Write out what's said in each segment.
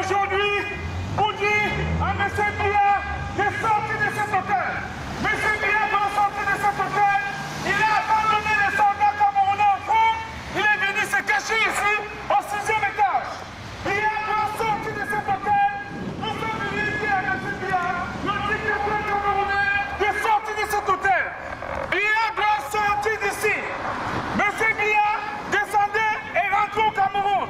aujourd'hui pour dire à M. Biya de sortir de cet hôtel. M. Biya doit sortir de cet hôtel. Il a abandonné les soldats camerounais en front. Il est venu se cacher ici, au 6e étage. Biya doit sortir de cet hôtel. Nous sommes venus dire à M. Biya, le dictateur camerounais, de sortir de cet hôtel. Biya doit sortir d'ici. M. Biya, descendez et rentrez au Cameroun.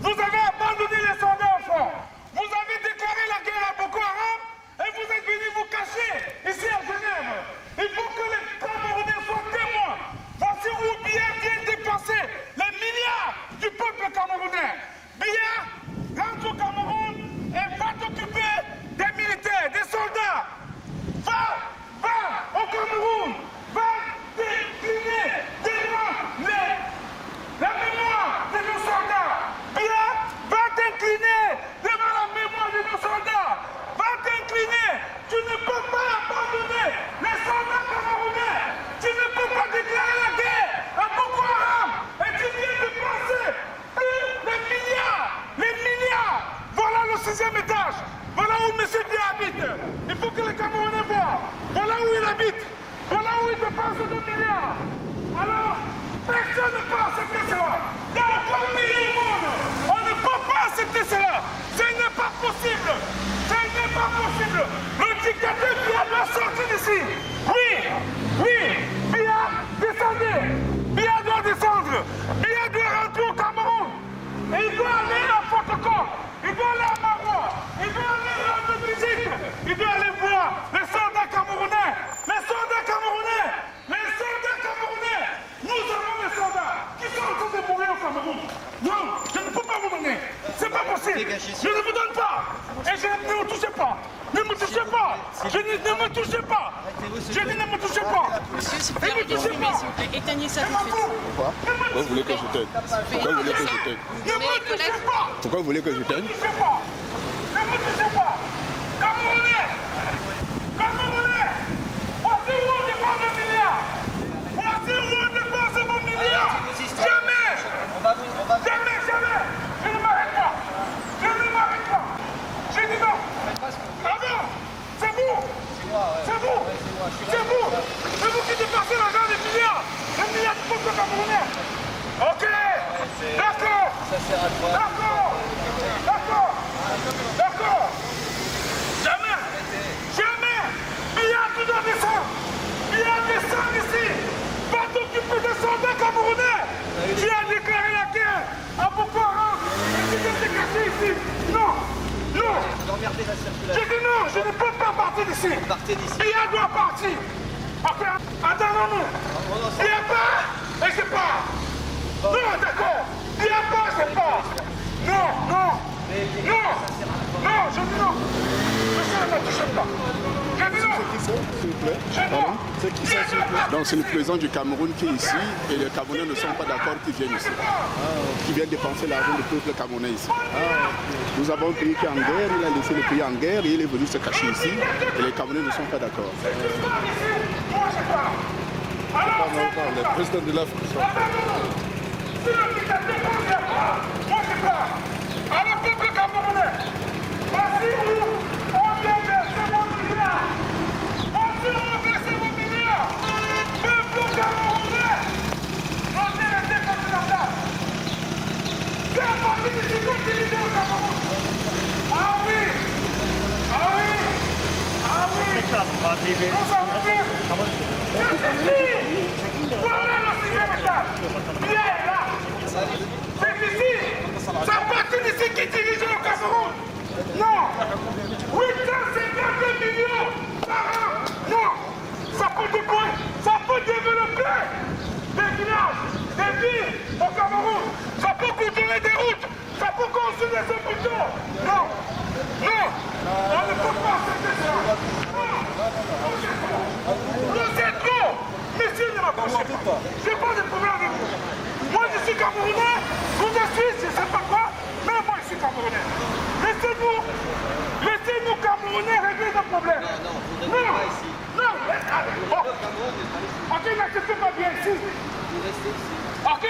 Vous avez abandonné les soldats au front. Vous avez déclaré la guerre à Boko Haram et vous êtes venus vous cacher ici à Genève. Il faut que les Camerounais soient témoins. Voici où Biya vient dépenser les milliards du peuple camerounais. Biya, rentre au Cameroun et va t'occuper des militaires, des soldats. Va au Cameroun. Va décliner devant la mémoire de nos soldats. Biya, va t'incliner devant la mémoire de nos soldats. Va t'incliner. Tu ne peux pas abandonner les soldats camerounais. Tu ne peux pas déclarer la guerre à Boko Haram. Et tu viens de penser les milliards. Voilà le 6e étage. Voilà où M. Biya habite. Il faut que les Camerounais voient. Voilà où il habite. Voilà où il dépense 2 milliards. Alors, personne ne peut accepter cela. Il y a encore milliers de monde. On ne peut pas accepter cela. Ce n'est pas possible. Ce n'est pas possible. Le dictateur Biya doit sortir d'ici. Oui. Biya, descendez. Biya doit descendre. Biya doit rentrer au Cameroun. Et il doit aller à Fotokor. Il doit aller à Maroua. Il doit aller à la musique. Il doit aller voir les soldats camerounais. Les soldats camerounais. Les soldats camerounais. Nous avons des soldats qui sont en train de mourir au Cameroun. Non, je ne peux pas vous donner. C'est pas possible. Je ne vous donne pas. Et ne me touchez pas. Ne me touchez pas. Ne me touchez pas. Je dis ne me touchez pas. Monsieur, s'il vous plaît, arrêtez de filmer, s'il vous plaît. Éteignez ça tout de suite. Pourquoi vous voulez que je t'aide? Pourquoi vous voulez que je t'aide? Ne me touchez pas. Pourquoi vous voulez que je t'aide? Ne me touchez pas. Ne me touchez pas. Camerounais. Voici où on dépense le milliard. Voici où on dépense vos milliards. Jamais. Je ne m'arrête pas. Je dis non. Ah non. C'est vous qui dépassez l'argent des milliards. Les milliards du peuple camerounais. Ok. D'accord. Jamais. Biya, tu dois descendre. Biya, descends ici. Va t'occuper des soldats camerounais. Tu as déclaré la guerre à Boko Haram. Et tu viens te cacher ici. Non. J'ai dit non, je ne peux pas partir d'ici. Biya doit partir. Après, attendons-nous. Biya part et je pars. Non, d'accord. Biya part, je pars. Non, je dis non. Monsieur, ne me touchez pas. Je dis non. Qui sont, s'il vous plaît? Pardon? C'est qui ça, s'il vous plaît? Donc c'est le président du Cameroun qui est ici et les Camerounais ne sont pas d'accord qu'ils viennent ici. Qui viennent dépenser l'argent du peuple camerounais ici. Nous avons un pays qui est en guerre, il a laissé le pays en guerre et il est venu se cacher ici et les Camerounais ne sont pas d'accord. Moi, je pars. Alors, Le président de l'Afrique. si le dictateur ne vient pas, moi je pars. Alors, peuple camerounais, voici où on vient verser vos milliards. Voici où on verse vos milliards. Peuple camerounais, notez les dépenses de la table. C'est à partir de ce qu'on utilise au Cameroun. Ah oui. Nous avons fait. Voilà le 6e étage. Biya est là. C'est ici. C'est à partir d'ici qui dirige le Cameroun. Non. 850 millions par an. Non. Ça peut développer des villages, des villes au Cameroun. Ça peut contourner des routes. Ça peut construire des hôpitaux. Non. On ne peut pas accepter cela. Vous êtes trop. Monsieur, ne m'approchez pas. Je n'ai pas de problème avec vous. Moi, je suis Camerounais. Vous êtes Suisse, je ne sais pas quoi. Mais moi, je suis Camerounais. Laissez-nous Camerounais régler nos problèmes. Non. Ok, n'acceptez pas bien ici. Ok,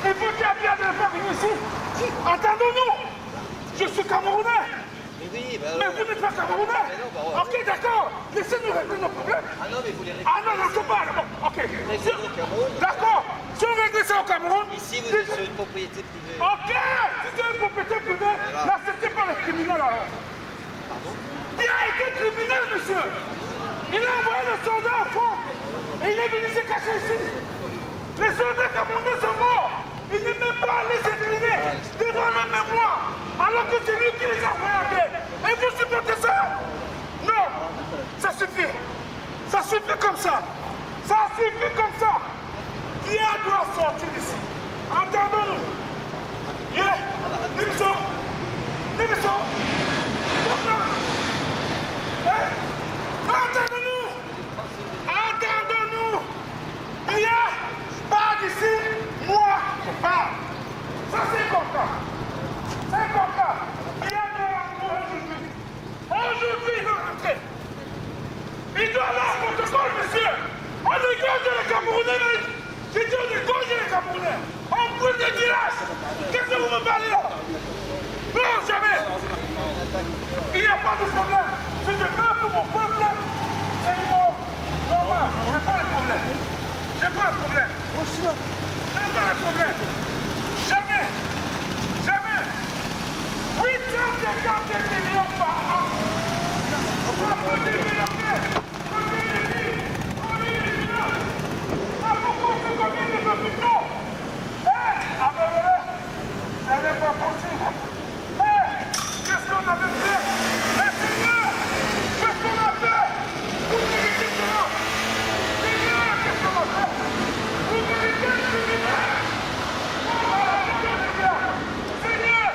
il faut qu'il y ait bien de le faire venir ici. Attendons-nous. Je suis Camerounais. Mais vous n'êtes pas Camerounais. Ok, d'accord. Laissez-nous régler nos problèmes. Ah non, mais vous les réglez. Ah non, non, je pas. Bon, ok. D'accord. Si on règle ça au Cameroun. Ici, vous êtes sur une propriété privée. Ok. Si c'est une propriété privée, là, c'était pas les criminels alors. Il a été criminel, monsieur. Il a envoyé le soldat au fond. Et il est venu se cacher ici. Les soldats camerounais sont morts. Il n'est même pas allé s'incliner devant la mémoire. Alors que c'est lui qui les a envoyés en guerre. Et vous supportez ça? Non. Ça suffit. Ça suffit comme ça. Ça suffit comme ça. Qui doit sortir d'ici? Entendons-nous. Yeah. Division. Division. Entendons-nous. Entendons-nous. Bien. Pas d'ici. Moi, je parle. Ça, c'est comme ça. C'est comme ça. Bien aujourd'hui. Aujourd'hui, il doit rentrer. Il doit aller à protocole, monsieur. On égorge les Camerounais, mais j'ai dit on égorge les Camerounais. On brûle des villages. Qu'est-ce que vous me parlez là? Non, jamais. Il n'y a pas de problème. Si je meurs pour mon peuple, c'est normal. Je n'ai pas de problème. J'ai pas de problème. J'ai pas de problème. Jamais. Jamais. 850 millions par an. On peut développer. Ça n'est pas possible. Qu'est-ce qu'on avait fait? Mais Seigneur, qu'est-ce qu'on a fait? Vous méritez cela. Seigneur, qu'est-ce qu'on a fait? Vous méritez le criminel. Seigneur,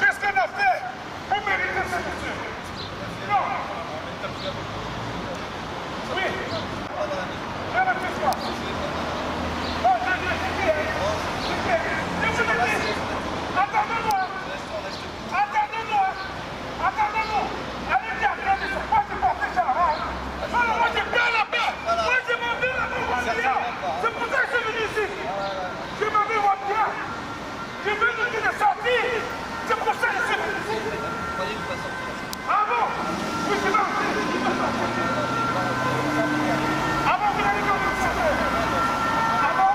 qu'est-ce qu'on a fait? Vous méritez ce monsieur. Non. Oui. Je ne fais pas. Non, attendez-moi. Attendez-moi. Attendez-moi. Allez, tiens, regardez, c'est pas de porter ça là. Non, moi, j'ai bien la paix. Moi, je m'en vais la paix. C'est pour ça que je suis venu ici. Je m'en vais voir bien. Je veux nous dire de sortir. C'est pour ça que je suis venu ici. Ah bon? Oui, c'est bon. Ah bon, vous allez comment sortir? Ah bon?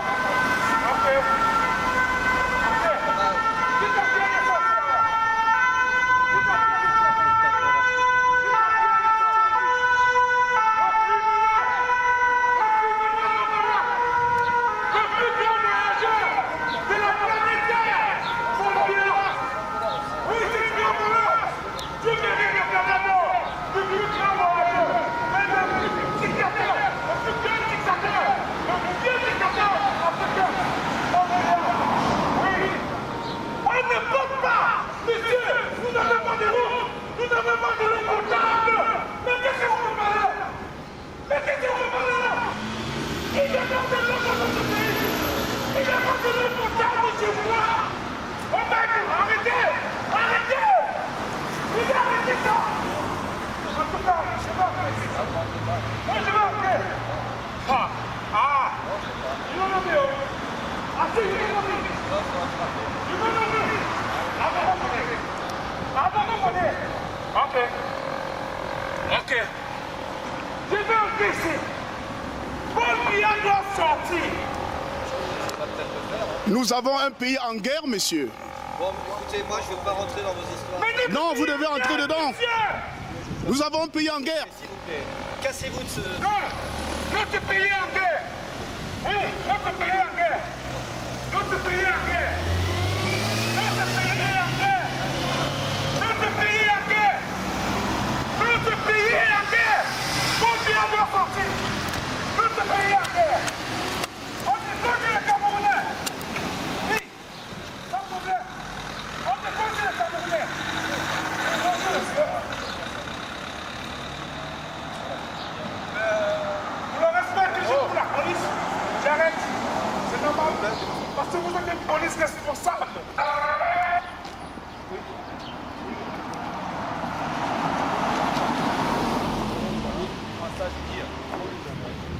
Ok. Ok. Je vais empêcher. Paul Biya doit sortir. Nous avons un pays en guerre, monsieur. Bon, écoutez, moi, je ne veux pas rentrer dans vos histoires. Non, vous devez entrer dedans. Nous avons un pays en guerre. S'il vous plaît, cassez-vous de ce... Non, notre pays est en guerre. Oui, notre pays est en guerre. Notre pays est en guerre. Notre pays est en guerre. Notre pays est en guerre. Notre pays est en guerre. Paul Biya doit sortir. Notre pays est en guerre. On défend les Camerounais. Oui, sans problème. On défend les Camerounais. Pour le respect que j'ai pour la police, j'arrête. C'est normal. Parce que vous êtes une police responsable.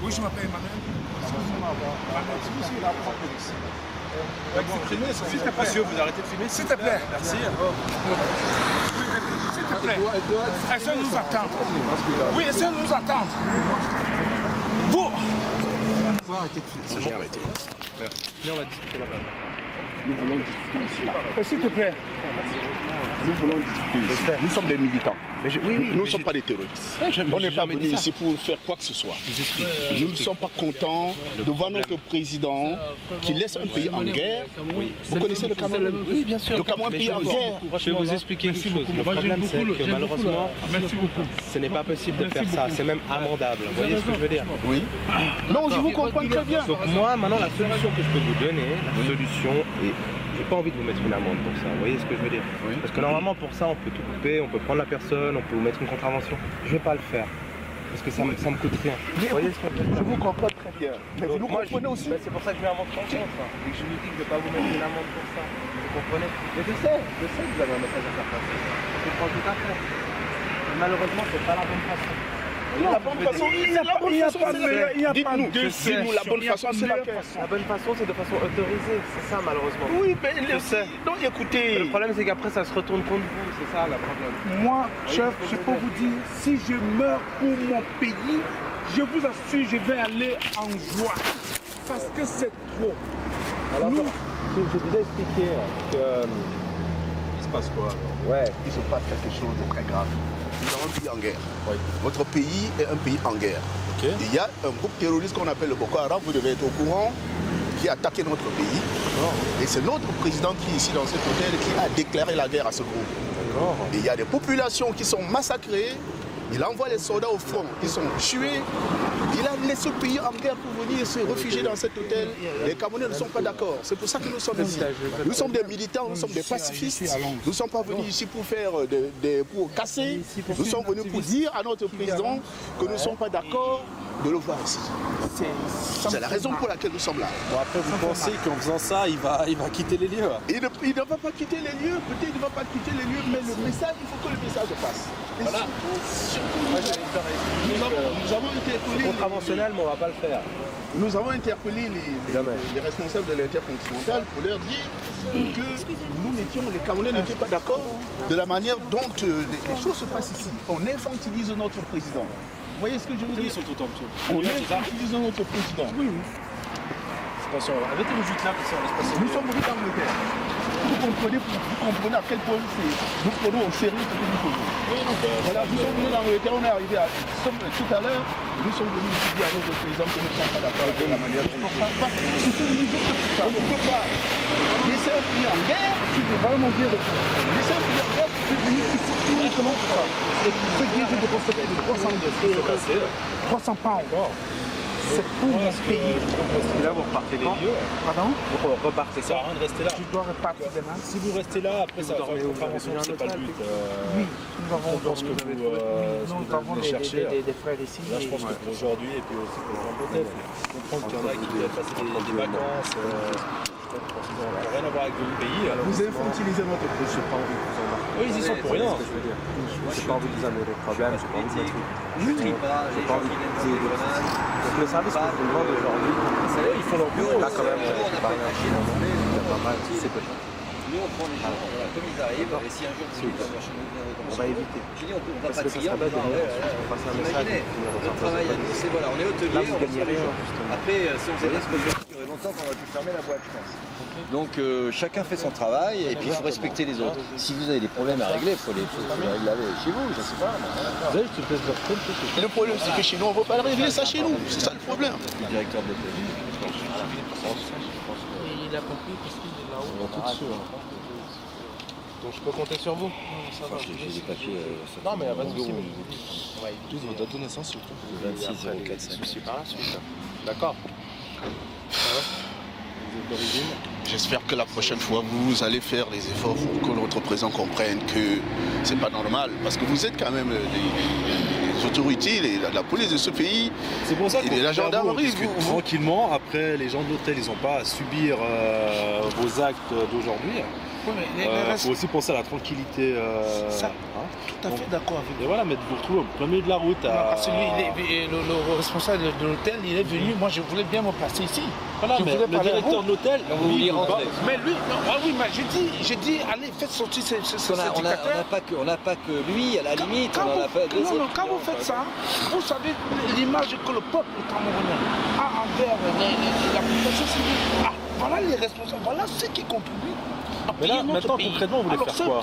Oui, je m'appelle Emmanuel. S'il te plaît, monsieur, vous arrêtez de filmer. S'il te plaît. Merci. S'il te plaît. plaît. Essayez de nous attendre. Oui, essayez de nous attendre. Vous. J'ai arrêté. Viens, on va discuter là-bas. Nous voulons discuter ici. S'il te plaît. Nous voulons discuter ici. Nous sommes des militants. Nous ne sommes pas des terroristes. On n'est pas venus ici pour faire quoi que ce soit. Nous ne sommes pas contents de voir notre président qui laisse un pays en guerre. Vous connaissez le Cameroun? Oui, bien sûr. Le Cameroun est un pays en guerre. Je vais vous expliquer quelque chose. Le problème, c'est que malheureusement, ce n'est pas possible de faire ça. C'est même amendable. Vous voyez ce que je veux dire? Oui. Non, je vous comprends très bien. Donc moi, maintenant, la solution que je peux vous donner, la solution est... J'ai pas envie de vous mettre une amende pour ça, vous voyez ce que je veux dire? Oui. Parce que normalement pour ça on peut tout couper, on peut prendre la personne, on peut vous mettre une contravention. Je vais pas le faire. Parce que ça me coûte rien. Vous voyez ce que je veux dire? Je vous comprends très bien. Mais vous nous comprenez aussi. C'est pour ça que je vais à mon compte. Et que je vous dis que je vais pas vous mettre une amende pour ça. Vous comprenez? Mais je sais que vous avez un message à faire passer. Je comprends tout à fait. Mais malheureusement c'est pas la bonne façon. La bonne façon, Il n'y a pas de dites-nous la bonne façon, c'est laquelle? La bonne façon c'est de façon autorisée, c'est ça malheureusement. Oui, mais je sais. Non, écoutez. Le problème c'est qu'après ça se retourne contre vous, c'est ça le problème. Moi, chef, je peux vous dire, si je meurs pour mon pays, je vous assure, je vais aller en joie. Parce que c'est trop. Alors, je vous ai expliqué que... Il se passe quoi? Ouais. Il se passe quelque chose de très grave. Nous avons un pays en guerre. Oui. Votre pays est un pays en guerre. Okay. Il y a un groupe terroriste qu'on appelle le Boko Haram, vous devez être au courant, qui a attaqué notre pays. Et c'est notre président qui est ici dans cet hôtel qui a déclaré la guerre à ce groupe. Et il y a des populations qui sont massacrées. Il envoie les soldats au front, ils sont tués. Il a laissé le pays en guerre pour venir se réfugier dans cet hôtel. Les Camerounais ne sont pas d'accord. C'est pour ça que nous sommes ici. Nous sommes des militants, nous sommes des pacifistes. Nous ne sommes pas venus ici pour faire pour casser. Nous sommes venus pour dire à notre président que nous ne sommes pas d'accord de le voir ici. C'est la raison pour laquelle nous sommes là. Bon, après, vous pensez qu'en faisant ça, il va quitter les lieux? Il ne va pas quitter les lieux, peut-être il ne va pas quitter les lieux, mais le message, il faut que le message passe. Et Voilà. surtout, nous avons interpellé... Contraventionnel, mais on va pas le faire. Nous avons interpellé les responsables de l'intercontinental pour leur dire que les Camerounais n'étaient pas d'accord de la manière dont les choses se passent ici. On infantilise notre président. Vous voyez ce que je veux dire? Ils sont tout en dessous. On infantilise notre président. Oui. Attention, arrêtez le jus là, comme ça, on laisse passer. Nous sommes venus d'Angleterre. Vous comprenez à quel point nous prenons au sérieux ce que nous faisons. Voilà, nous sommes venus d'Angleterre, on est arrivé tout à l'heure, nous sommes venus ici dire à notre président que nous ne sommes pas d'accord avec la manière dont on ne peut pas laisser un pays en guerre, tu peux vraiment dire de ça. Laisser un pays en guerre, tu peux venir ici uniquement pour ça. Et ce qui est de procéder de 300 pounds. C'est pour mon pays. Là, vous repartez les lieux. Pardon? Vous repartez Ça sert à rien de rester là. Je dois repartir demain. Si vous restez là, après ça va faire une contravention, c'est pas le but. Oui, nous avons Je pense que vous venez chercher. des frères ici. Là, je pense que pour aujourd'hui et puis aussi pour Jean-Baptiste, il faut comprendre qu'il y en a qui veulent passer des vacances. Ça n'a rien à voir avec le pays. Vous infantilisez notre président. Eux, ils y sont pour rien. J'ai pas envie de vous amener des problèmes, j'ai pas envie de mettre... J'ai pas envie de dire de Donc le service que je vous demande aujourd'hui, Ils font leur bureau. là quand même, c'est pas rien. Il y a pas mal, c'est peu. Nous, on prend les gens, voilà, comme ils arrivent, et si un jour vous voulez venir chez nous, On va éviter. j'ai dit, on va Parce pas que ça trier, serait on va bête de venir ouais, ensuite pour passer un message. imaginez, notre travail, c'est voilà, on est hôtelier, Là, vous on gagnez reçoit les rien, gens. justement. Après, si on faisait bien ce que je veux, il y aurait longtemps qu'on aurait pu fermer la boîte, je pense. Donc chacun fait son travail et puis il faut respecter les autres. Si vous avez des problèmes à régler, il faut les régler chez vous, je sais pas. Vous avez juste une place de retraite, Et le problème, c'est que chez nous, on ne veut pas régler ça chez nous. C'est ça le problème. Le directeur de l'hôtel. Il a compris parce qu'il est là-haut. Donc je peux compter sur vous. J'ai des papiers. Non mais il n'y a pas de souci. Votre date de naissance surtout. 26 045. Je suis par la suite. D'accord. J'espère que la prochaine fois, vous allez faire les efforts pour que notre président comprenne que c'est pas normal. Parce que vous êtes quand même les autorités, la police de ce pays. C'est pour ça Et qu'on la gendarmerie, discute tranquillement. Après, les gens de l'hôtel, ils n'ont pas à subir vos actes d'aujourd'hui. Oui, mais faut aussi penser à la tranquillité. Ça, hein. tout à fait d'accord avec Et voilà, mais vous retrouvez au plein milieu de la route. Non, parce que lui, le responsable de l'hôtel, il est venu. Moi, je voulais bien me placer ici. Voilà, je mais voulais le parler à directeur vous. de l'hôtel, vous lui, vouliez il veut rentrer. pas. Mais lui, non, ah oui, mais j'ai dit, allez, faites sortir ce On n'a pas que lui, à la limite, on en a pas deux non, autres. non, quand vous faites ça, vous savez l'image que le peuple camerounais a envers la population civile. Ah, voilà les responsables, voilà ceux qui contribuent à Mais là, payer notre maintenant, pays. concrètement, vous voulez Alors, faire quoi?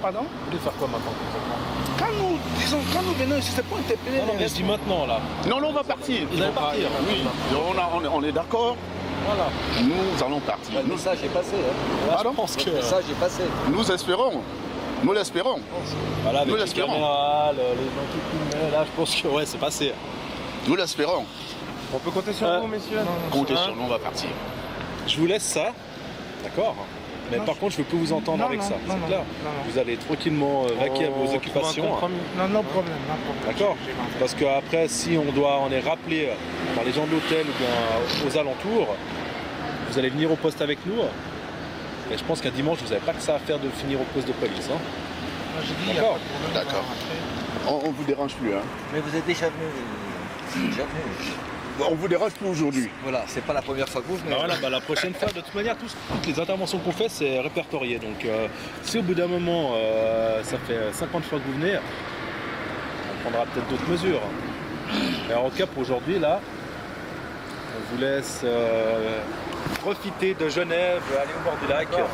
Pardon? Vous voulez faire quoi maintenant concrètement? Quand nous venons ici, c'est pour interpeller Non, non, les mais je dis responsables. maintenant là. Non, non, on va partir. Vous allez partir. Oui, on est d'accord. Voilà. Nous allons partir. Le message est passé. Hein. Là, je pense que. Le message est passé. Nous espérons. Nous l'espérons. Voilà, avec Nous les l'espérons. caméras, les gens qui filmaient, là, je pense que ouais, c'est passé. Nous l'espérons. On peut compter sur vous, messieurs? Comptez sur nous, on va partir. Je vous laisse ça, d'accord? Mais par contre, je ne veux plus vous entendre Non, avec non, ça, non, c'est clair. non. Vous allez tranquillement vaquer à vos occupations. Non, non problème. D'accord. Parce qu'après, si on est rappelé par les gens de l'hôtel ou bien aux alentours, vous allez venir au poste avec nous. Et je pense qu'un dimanche, vous n'avez pas que ça à faire de finir au poste de police. Hein. D'accord. D'accord. On vous dérange plus, hein. Mais vous êtes déjà venu. On vous dérange plus aujourd'hui. Voilà, c'est pas la première fois que vous venez. Bah voilà, bah la prochaine fois, de toute manière, toutes les interventions qu'on fait, c'est répertorié. Donc, si au bout d'un moment, ça fait 50 fois que vous venez, on prendra peut-être d'autres mesures. Et en tout cas, pour aujourd'hui, là, on vous laisse profiter de Genève, aller au bord du lac. Hein?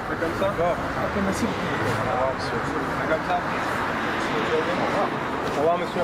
C'est comme ça? Ok, merci beaucoup. C'est comme ça. Au revoir, monsieur.